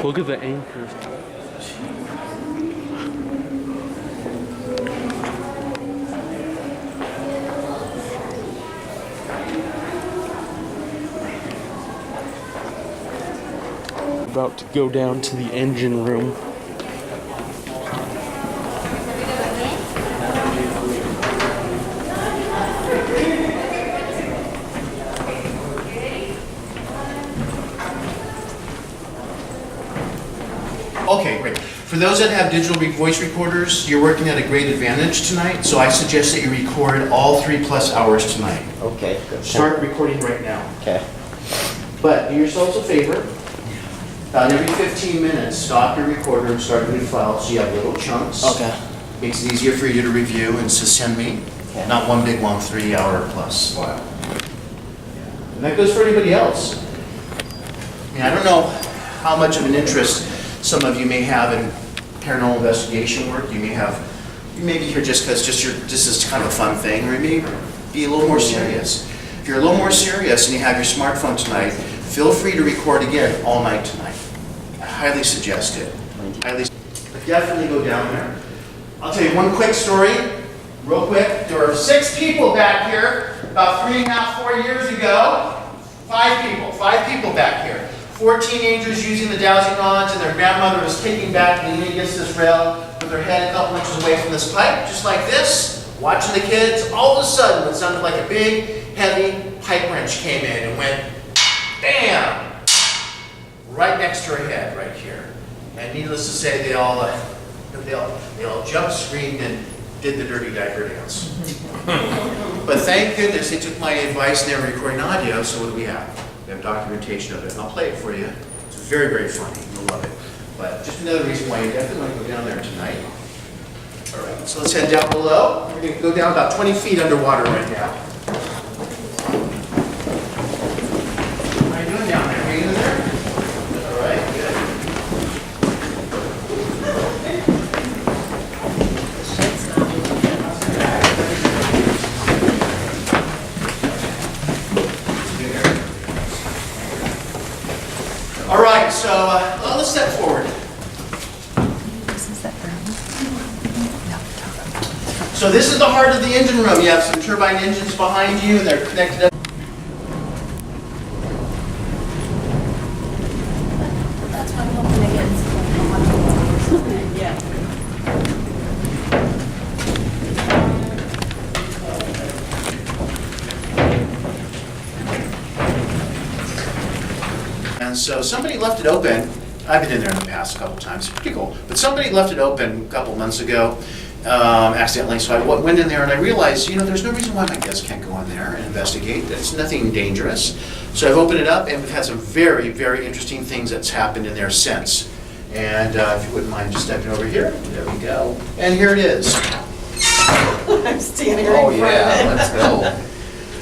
Look at the anchors. About to go down to the engine room. Okay, great. For those that have digital voice recorders, you're working at a great advantage tonight, so I suggest that you record all 3+ hours tonight. Okay, good. Start recording right now. Okay. But do yourselves a favor. About every 15 minutes, stop your recorder and start a new file so you have little chunks. Okay. Makes it easier for you to review and to send me. Okay. Not one big long 3-hour+ file. And that goes for anybody else. I mean, I don't know how much of an interest some of you may have in paranormal investigation work. You may be here just because this is kind of a fun thing, or you may be a little more serious. If you're a little more serious and you have your smartphone tonight, feel free to record again all night tonight. I highly suggest it. Definitely go down there. I'll tell you one quick story, real quick. There were 6 people back here about 3.5, 4 years ago. 5 people back here. 4 teenagers using the dowsing rods, and their grandmother was kicking back, leaning against this rail with her head a couple inches away from this pipe, just like this, watching the kids. All of a sudden, it sounded like a big, heavy pipe wrench came in and went bam! Right next to her head, right here. And needless to say, they all jumped, screamed, and did the dirty diaper dance. But thank goodness they took my advice and they were recording audio, so what do we have? We have documentation of it, and I'll play it for you. It's very, very funny. You'll love it. But just another reason why you definitely want to go down there tonight. All right, so let's head down below. We're going to go down about 20 feet underwater right now. How are you doing down there? Hanging in there? All right, good. All right, so let's step forward. So this is the heart of the engine room. You have some turbine engines behind you, and they're connected up. That's what I'm hoping against. Yeah. And so somebody left it open. I've been in there in the past a couple times. It's pretty cool. But somebody left it open a couple months ago, accidentally. So I went in there and I realized, there's no reason why my guests can't go in there and investigate. It's nothing dangerous. So I've opened it up, and we've had some very, very interesting things that's happened in there since. And if you wouldn't mind just stepping over here. There we go. And here it is. I'm standing right in front of it. Let's go.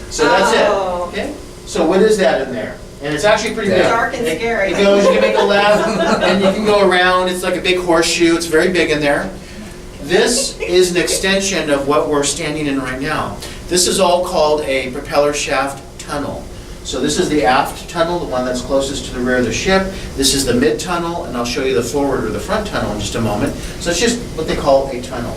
So that's it. Okay. So what is that in there? And it's actually pretty big. Dark and scary. It goes, you can make a left, and you can go around. It's like a big horseshoe. It's very big in there. This is an extension of what we're standing in right now. This is all called a propeller shaft tunnel. So this is the aft tunnel, the one that's closest to the rear of the ship. This is the mid tunnel, and I'll show you the forward or the front tunnel in just a moment. So it's just what they call a tunnel.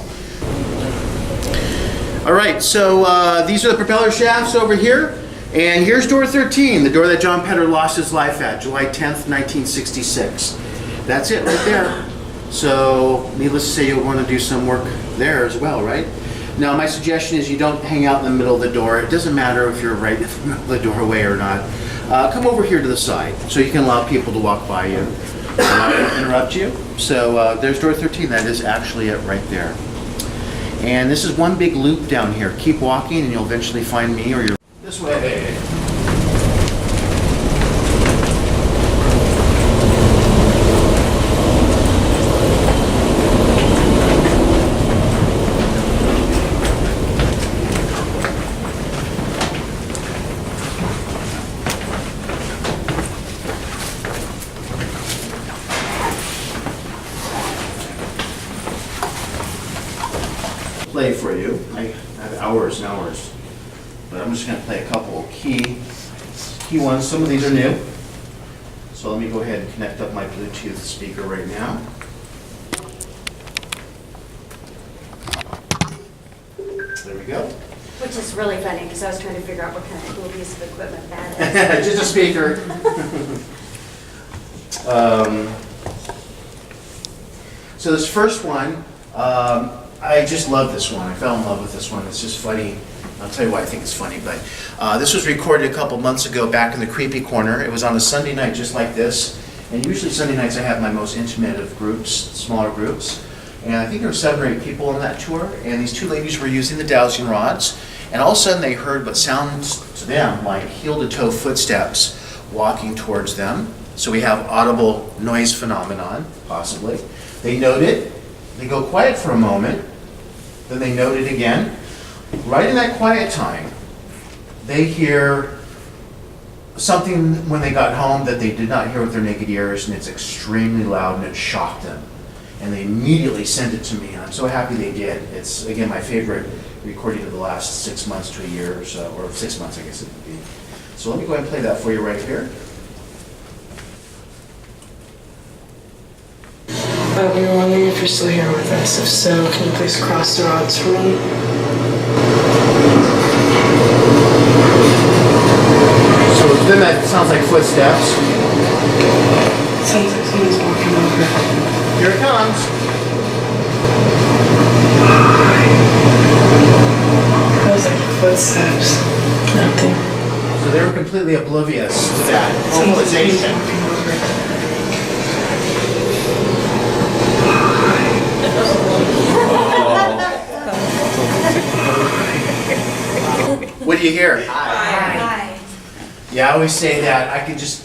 All right, so these are the propeller shafts over here. And here's door 13, the door that John Petter lost his life at, July 10th, 1966. That's it right there. So, needless to say, you'll want to do some work there as well, right? Now, my suggestion is you don't hang out in the middle of the door. It doesn't matter if you're right in the middle of the doorway or not. Come over here to the side so you can allow people to walk by you and interrupt you. So, there's door 13. That is actually it right there. And this is one big loop down here. Keep walking and you'll eventually find me or your... This way. Play for you. I have hours and hours. But I'm just going to play a couple key ones. Some of these are new. So So let me go ahead and connect up my Bluetooth speaker right now. There we go. Which is really funny, because I was trying to figure out what kind of cool piece of equipment that is. Just a speaker. So this first one, I just love this one. I fell in love with this one. It's just funny. I'll tell you why I think it's funny, but this was recorded a couple months ago back in the creepy corner. It was on a Sunday night just like this. And usually Sunday nights I have my most intimate of groups, smaller groups. And I think there were 7 or 8 people on that tour. And these 2 ladies were using the dowsing rods. And all of a sudden they heard what sounds to them like heel-to-toe footsteps walking towards them. So we have audible noise phenomenon, possibly. They note it. They go quiet for a moment. Then they note it again. Right in that quiet time, they hear something when they got home that they did not hear with their naked ears, and it's extremely loud, and it shocked them. And they immediately sent it to me, and I'm so happy they did. It's, again, my favorite recording of the last 6 months to a year or so, or 6 months, I guess it would be. So let me go ahead and play that for you right here. We were wondering if you're still here with us. If so, can you please cross the rods for me? So then that sounds like footsteps. Sounds like someone's walking over. Here it comes. Those like footsteps. Nothing. So they were completely oblivious to that Someone's vocalization. walking over. What do you hear? Hi. Yeah, I always say that. I can just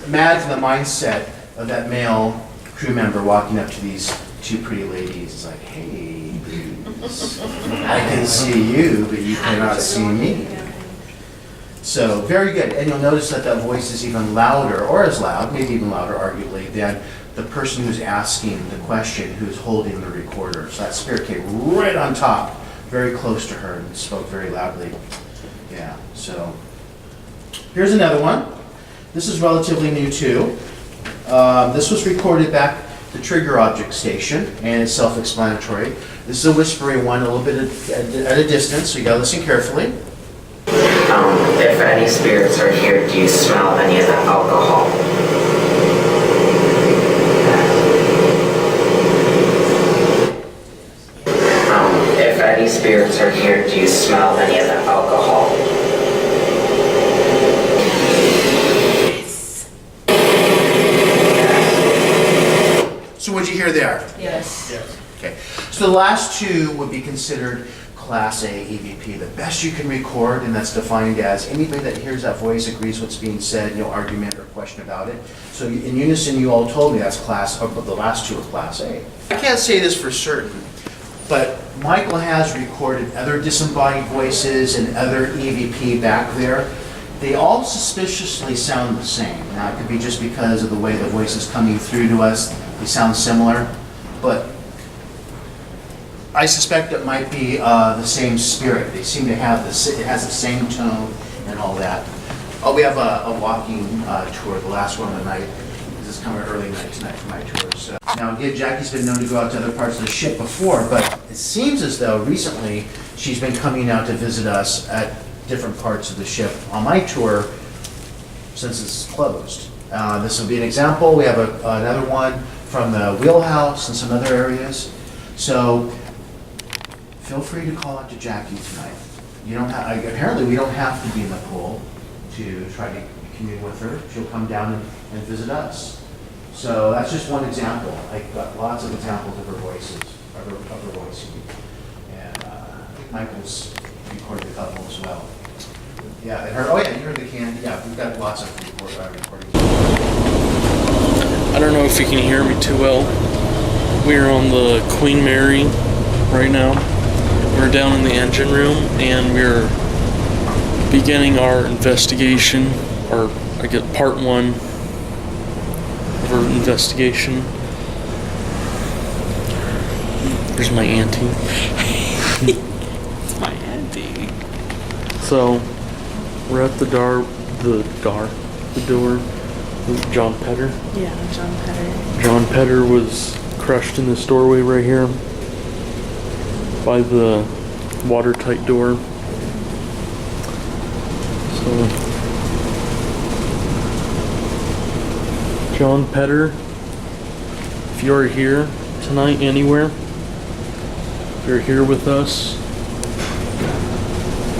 imagine the mindset of that male crew member walking up to these 2 pretty ladies. It's like, hey, ladies, I can see you, but you cannot see me. So, very good. And you'll notice that that voice is even louder, or as loud, maybe even louder, arguably, than the person who's asking the question, who's holding the recorder. So that spirit came right on top, very close to her, and spoke very loudly. Yeah, so here's another one. This is relatively new too. This was recorded back at the trigger object station, and it's self-explanatory. This is a whispery one, a little bit at a distance, so you gotta listen carefully. If any spirits are here, do you smell any of the alcohol? If any spirits are here, do you smell any of the alcohol? So what'd you hear there? Yes. Okay, so the last 2 would be considered Class A EVP, the best you can record, and that's defined as anybody that hears that voice agrees what's being said, no argument or question about it. So in unison, you all told me that's Class, but the last 2 are Class A. I can't say this for certain, but Michael has recorded other disembodied voices and other EVP back there. They all suspiciously sound the same. Now, it could be just because of the way the voice is coming through to us. They sound similar, but I suspect it might be the same spirit. They seem to have it has the same tone and all that. Oh, we have a walking tour, the last one of the night. This is coming early night tonight for my tour. So. Now again, Jackie's been known to go out to other parts of the ship before, but it seems as though recently she's been coming out to visit us at different parts of the ship on my tour since it's closed. This will be an example. We have another one from the wheelhouse and some other areas. So feel free to call out to Jackie tonight. You don't have, apparently we don't have to be in the pool to try to commune with her. She'll come down and visit us. So that's just one example. I've got lots of examples of her voices, of her voicing. And I think Michael's recorded a couple as well. Yeah, and oh yeah, you heard the can. Yeah, we've got lots of recordings. I don't know if you can hear me too well. We're on the Queen Mary right now. We're down in the engine room and we're beginning our investigation, or I get part 1 of our investigation. Here's my auntie. It's my auntie. So we're at the door, John Petter. Yeah, John Petter. John Petter was crushed in this doorway right here by the watertight door. So, John Petter, if you are here tonight anywhere, if you're here with us,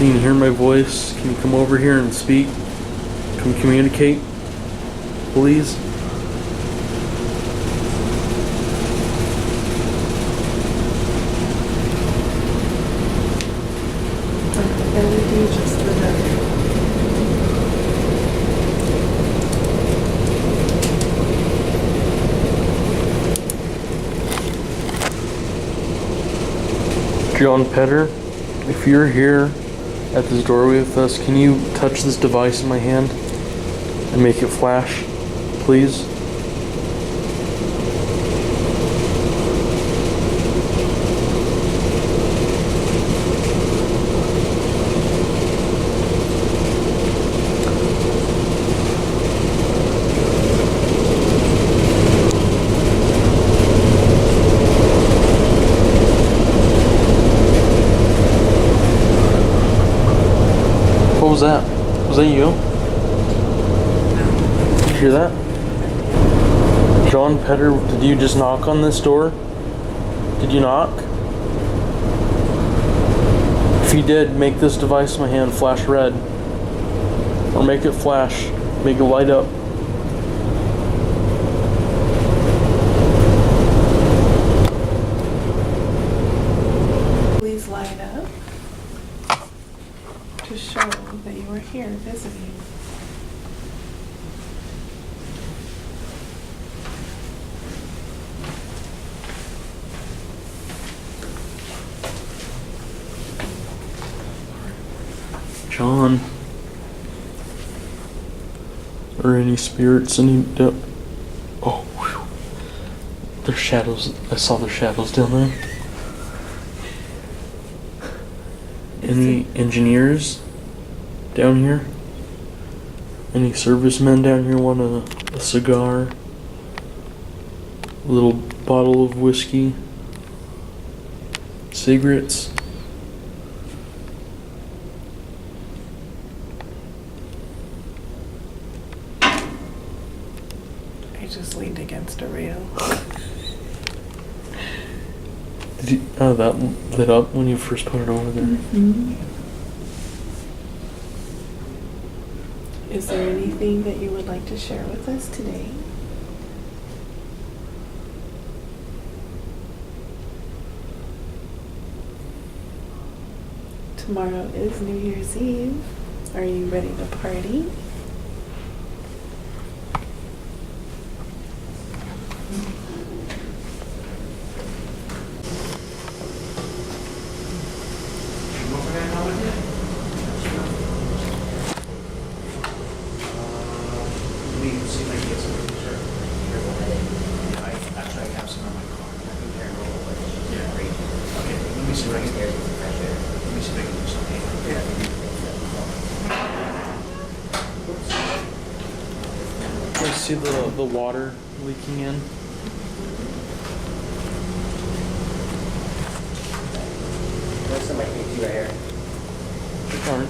you can hear my voice, can you come over here and speak? Come communicate, please? LED just lit up. John Petter, if you're here at this doorway with us, can you touch this device in my hand and make it flash, please? What was that? Was that you? Did you hear that? John Petter, did you just knock on this door? Did you knock? If you did, make this device in my hand flash red. Or make it flash. Make it light up. Please light up to show that you are here visiting. John. Or any spirits, oh, whew. There's shadows. I saw the shadows down there. Any engineers down here? Any servicemen down here want a cigar? A little bottle of whiskey? Cigarettes? I just leaned against a rail. Did you, that lit up when you first put it over there? Mm-hmm. Is there anything that you would like to share with us today? Tomorrow is New Year's Eve. Are you ready to party? I see the water leaking in. There's some like right here. Alright.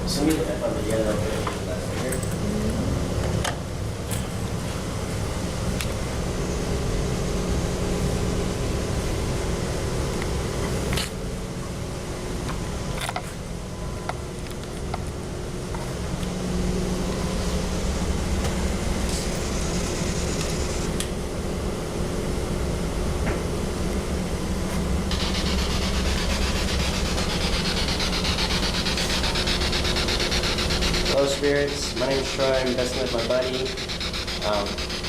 So we look up on the yellow left here. Hello spirits, my name is Troy, I'm investing with my buddy. I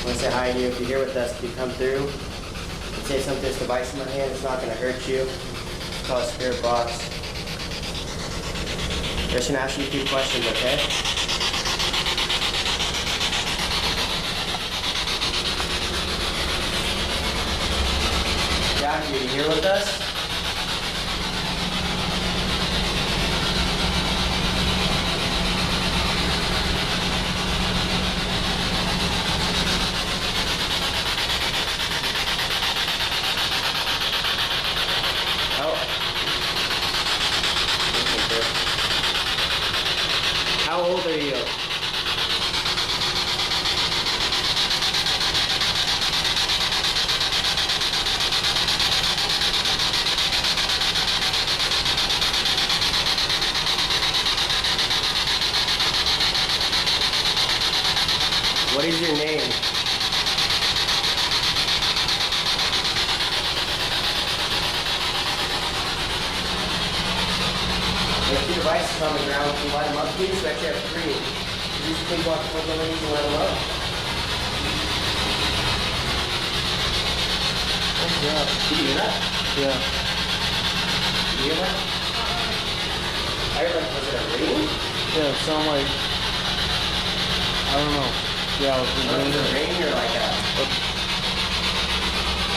want to say hi to you. If you're here with us, if you come through and say something to this device in my hand, it's not going to hurt you. It's called a spirit box. Just gonna ask you a few questions, okay? Jackie, are you here with us? How old are you? What is your name? There's 2 devices on the ground. Can you light them up, please? We actually have 3. You just please walk toward the ladies and light them up. Yeah. Did you hear that? Yeah. Did you hear that? I heard like, was it a ring? Yeah, it sounded like, I don't know. Yeah, it was Was it a ring or like a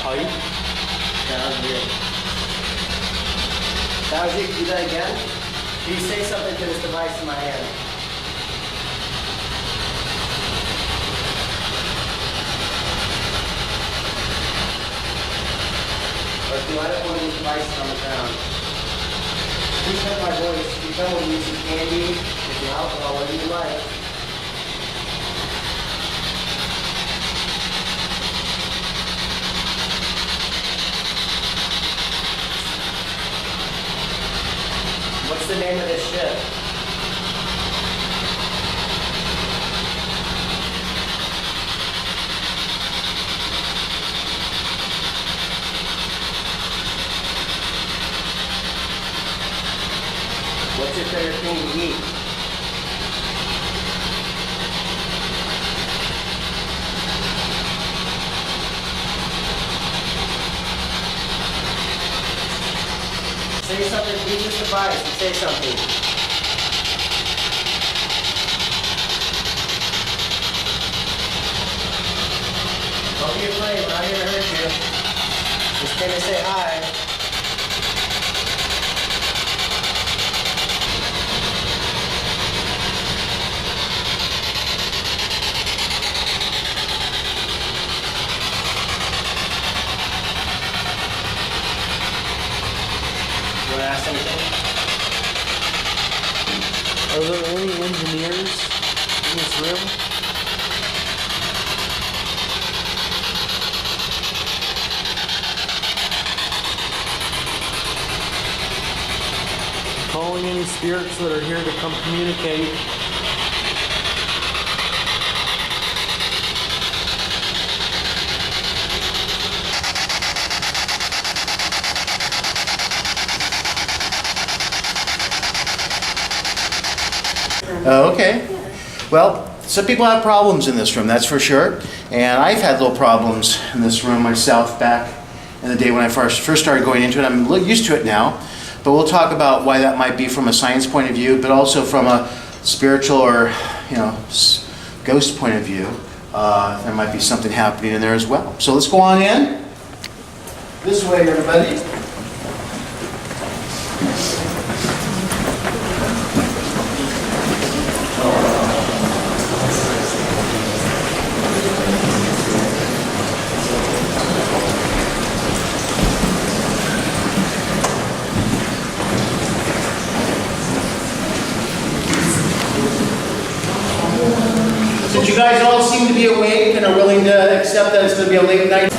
pipe. Yeah, that was weird. That was you. Do that again? Can you say something to this device in my hand? Or if you light up one of these devices on the ground, please hear my voice. If you come with me some candy, some alcohol, whatever you like. What's the name of this ship? What's your favorite thing to eat? Say something, use this device and say something. Don't be afraid, we're not here to hurt you. Just came to say hi. You want to ask anything? Are there any engineers in this room? Calling any spirits that are here to come communicate. Okay. Well, some people have problems in this room, that's for sure. And I've had little problems in this room myself back in the day when I first started going into it. I'm a little used to it now. But we'll talk about why that might be from a science point of view, but also from a spiritual or, ghost point of view. There might be something happening in there as well. So let's go on in. This way, everybody. Since you guys all seem to be awake and are willing to accept that it's going to be a late night.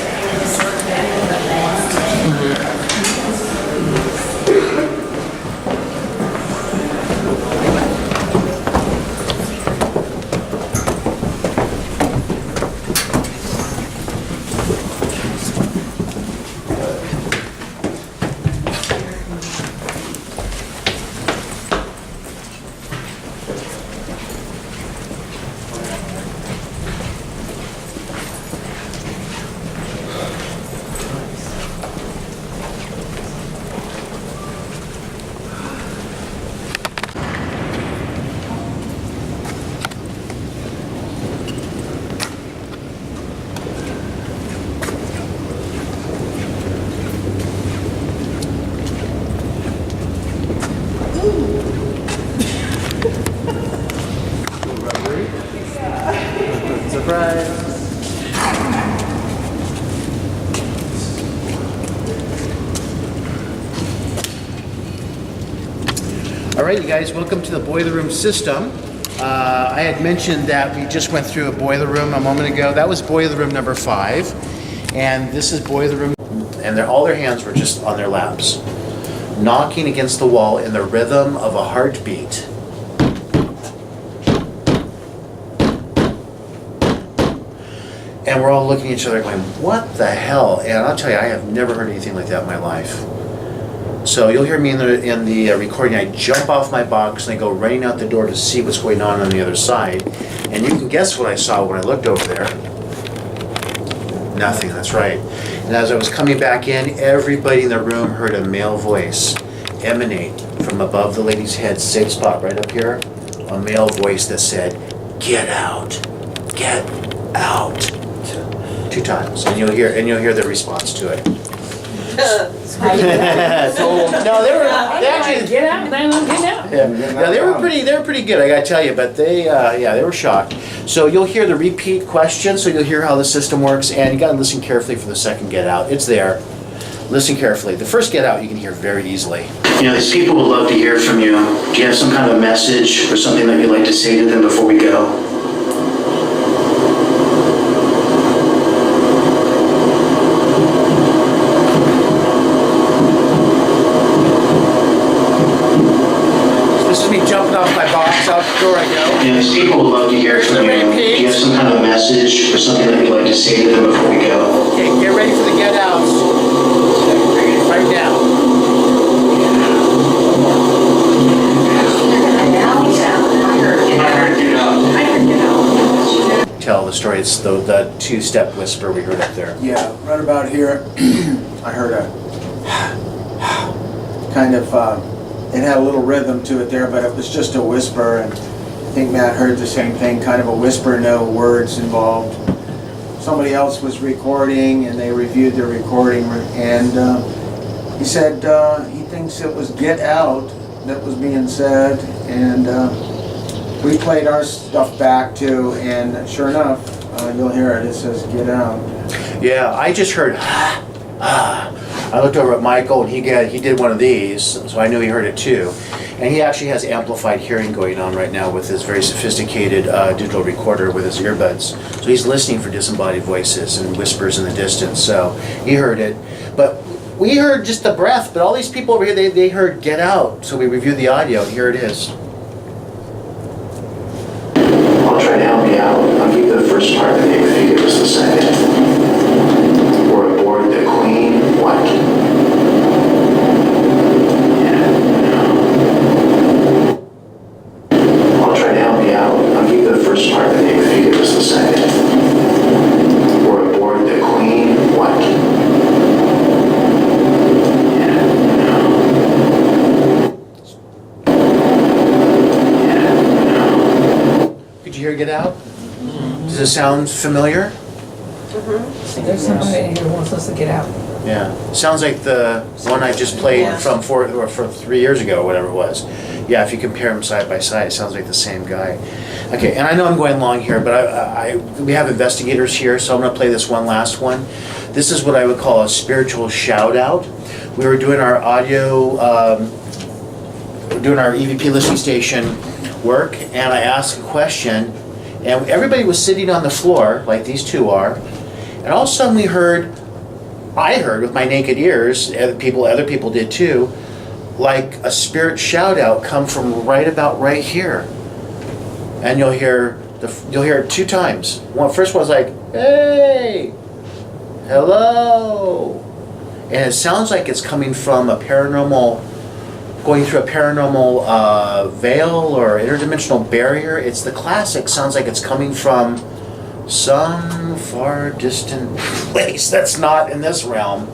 right, you guys, welcome to the boiler room system. I had mentioned that we just went through a boiler room a moment ago. That was boiler room number 5, and this is boiler room, and all their hands were just on their laps, knocking against the wall in the rhythm of a heartbeat. And we're all looking at each other going, what the hell? And I'll tell you, I have never heard anything like that in my life. So you'll hear me in the recording, I jump off my box and I go running out the door to see what's going on the other side. And you can guess what I saw when I looked over there. Nothing, that's right. And as I was coming back in, everybody in the room heard a male voice emanate from above the lady's head, safe spot right up here, a male voice that said, "Get out, get out." 2 times, and you'll hear the response to it. No, they actually Get out, man, get out. Yeah, they were pretty good, I gotta tell you, but they were shocked. So you'll hear the repeat question, so you'll hear how the system works, and you gotta listen carefully for the second get out. It's there. Listen carefully. The first get out you can hear very easily. You know, these people would love to hear from you. Do you have some kind of message or something that you'd like to say to them before we go? These people would love to hear from you. Do you have some kind of message or something that you'd like to say to them before we go? Okay, get ready for the get outs. Right now. Tell the story. It's the 2-step whisper we heard up there. Yeah, right about here, I heard a kind of, it had a little rhythm to it there, but it was just a whisper, and I think Matt heard the same thing, kind of a whisper, no words involved. Somebody else was recording, and they reviewed their recording, and he said he thinks it was "get out" that was being said, and we played our stuff back too, and sure enough, you'll hear it. It says "get out." Yeah, I just heard I looked over at Michael, and he did one of these, so I knew he heard it too. And he actually has amplified hearing going on right now with his very sophisticated digital recorder with his earbuds. So he's listening for disembodied voices and whispers in the distance. So he heard it. But we heard just the breath, but all these people over here, they heard "get out." So we reviewed the audio, and here it is. I'll try to help you out. I'll give you the first part, and then you give us the second. We're aboard the Queen, what? First part, and then you give us the second. We're aboard the Queen, what? Could you hear "get out"? Does it sound familiar? There's somebody in here who wants us to get out. Yeah. Sounds like the one I just played from 3 years ago, whatever it was. Yeah, if you compare them side by side, it sounds like the same guy. Okay, and I know I'm going long here, but we have investigators here, so I'm going to play this one last one. This is what I would call a spiritual shout-out. We were doing our audio, doing our EVP listening station work, and I asked a question, and everybody was sitting on the floor, like these two are, and all of a sudden I heard with my naked ears, other people did too, like a spirit shout out come from right about right here. And you'll hear it 2 times. First one was like, "Hey, hello." And it sounds like it's coming from going through a paranormal veil or interdimensional barrier. It's the classic, sounds like it's coming from some far distant place that's not in this realm.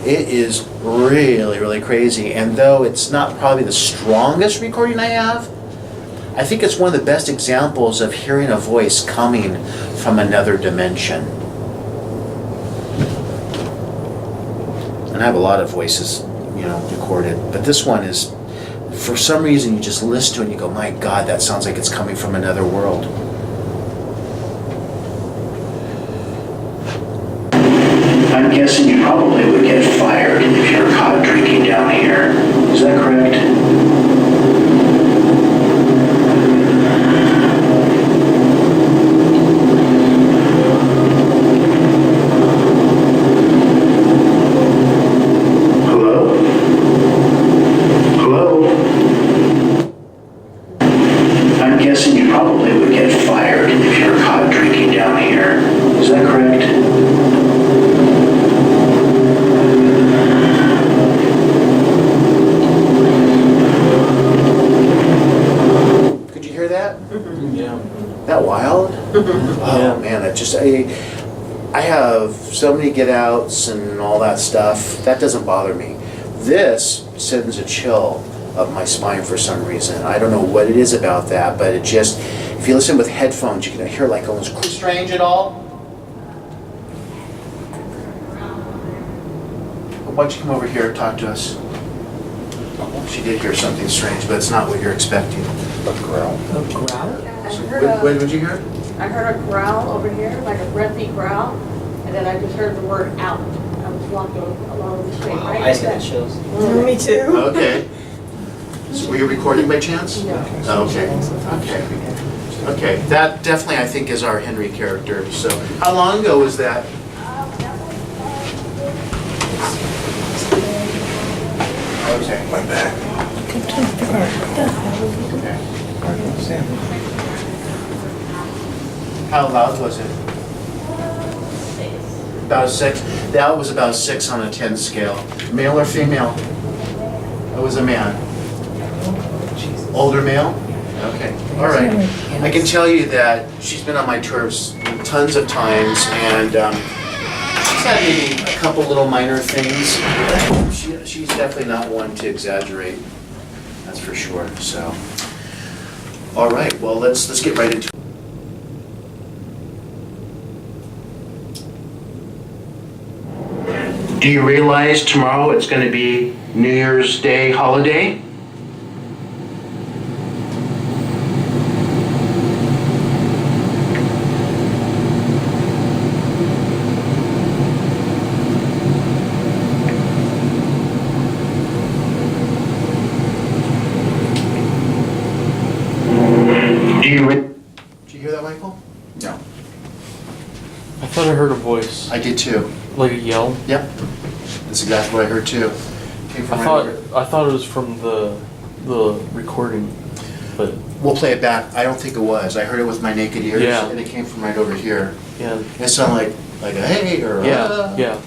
It is really, really crazy. And though it's not probably the strongest recording I have, I think it's one of the best examples of hearing a voice coming from another dimension. And I have a lot of voices, recorded. But this one is, for some reason, you just listen to it and you go, my God, that sounds like it's coming from another world. I'm guessing you probably would get fired if you were caught drinking down here. Is that correct? I have so many get outs and all that stuff. That doesn't bother me. This sends a chill up my spine for some reason. I don't know what it is about that, but it just, if you listen with headphones, you can hear like almost strange at all. Why don't you come over here and talk to us? She did hear something strange, but it's not what you're expecting. A growl. A growl? What did you hear? I heard a growl over here, like a breathy growl, and then I just heard the word out. I was walking along the street, right? I just got chills. Me too. Okay. So were you recording by chance? No. Oh, okay. Okay. Okay. That definitely, I think, is our Henry character. So, how long ago was that? Okay. My back. Okay. How loud was it? About a 6. That was about a 6 on a 10 scale. Male or female? It was a man. Older male? Okay. All right. I can tell you that she's been on my tours tons of times, and she's had maybe a couple little minor things. She's definitely not one to exaggerate. That's for sure. So, all right. Well, let's get right into it. Do you realize tomorrow it's going to be New Year's Day holiday? Did you hear that, Michael? No. I thought I heard a voice, I did too. like a yell. Yep. That's exactly what I heard too. Came from right over- I thought it was from the recording, but We'll play it back. I don't think it was. I heard it with my naked ears, Yeah. and it came from right over here. yeah, It sounded like a hey or yeah.